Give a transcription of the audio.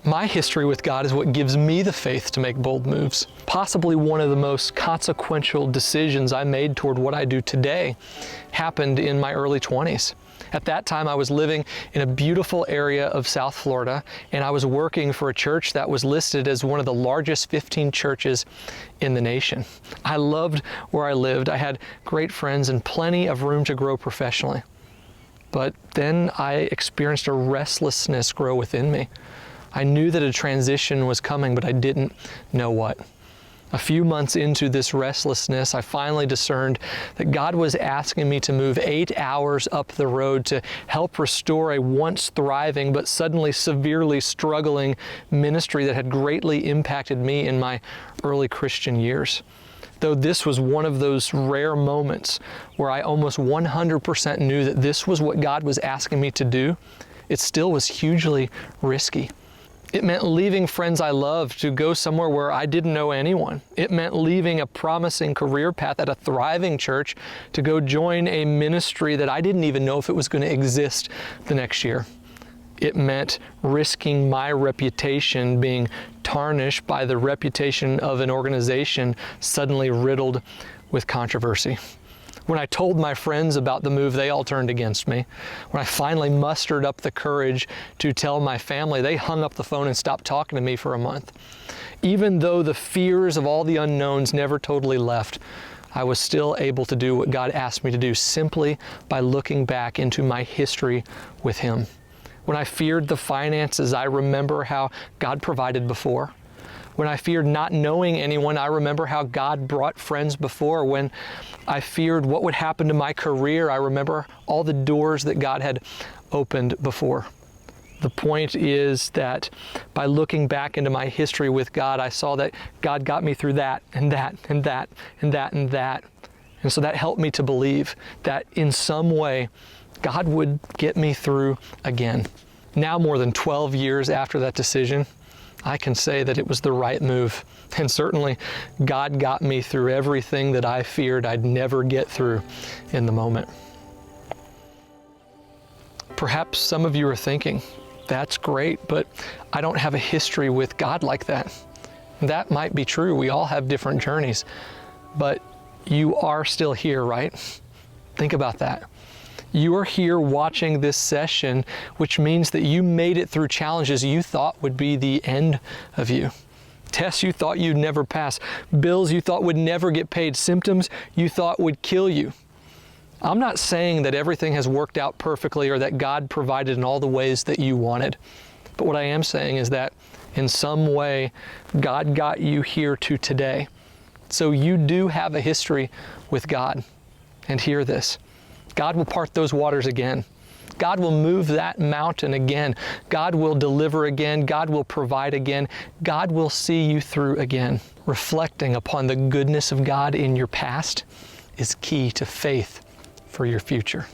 My history with God is what gives me the faith to make bold moves. Possibly one of the most consequential decisions I made toward what I do today happened in my early 20s. At that time, I was living in a beautiful area of South Florida, and I was working for a church that was listed as one of the largest 15 churches in the nation. I loved where I lived. I had great friends and plenty of room to grow professionally. But then I experienced a restlessness grow within me. I knew that a transition was coming, but I didn't know what. A few months into this restlessness, I finally discerned that God was asking me to move 8 hours up the road to help restore a once thriving but suddenly severely struggling ministry that had greatly impacted me in my early Christian years. Though this was one of those rare moments where I almost 100% knew that this was what God was asking me to do, it still was hugely risky. It meant leaving friends I loved to go somewhere where I didn't know anyone. It meant leaving a promising career path at a thriving church to go join a ministry that I didn't even know if it was going to exist the next year. It meant risking my reputation being tarnished by the reputation of an organization suddenly riddled with controversy. When I told my friends about the move, they all turned against me. When I finally mustered up the courage to tell my family, they hung up the phone and stopped talking to me for a month. Even though the fears of all the unknowns never totally left, I was still able to do what God asked me to do simply by looking back into my history with Him. When I feared the finances, I remember how God provided before. When I feared not knowing anyone, I remember how God brought friends before. When I feared what would happen to my career, I remember all the doors that God had opened before. The point is that by looking back into my history with God, I saw that God got me through that and that and that and that and that. And so that helped me to believe that in some way, God would get me through again. Now, more than 12 years after that decision, I can say that it was the right move. And certainly, God got me through everything that I feared I'd never get through in the moment. Perhaps some of you are thinking, that's great, but I don't have a history with God like that. That might be true. We all have different journeys, but you are still here, right? Think about that. You are here watching this session, which means that you made it through challenges you thought would be the end of you. Tests you thought you'd never pass. Bills you thought would never get paid. Symptoms you thought would kill you. I'm not saying that everything has worked out perfectly or that God provided in all the ways that you wanted. But what I am saying is that in some way, God got you here to today. So you do have a history with God. And hear this. God will part those waters again. God will move that mountain again. God will deliver again. God will provide again. God will see you through again. Reflecting upon the goodness of God in your past is key to faith for your future.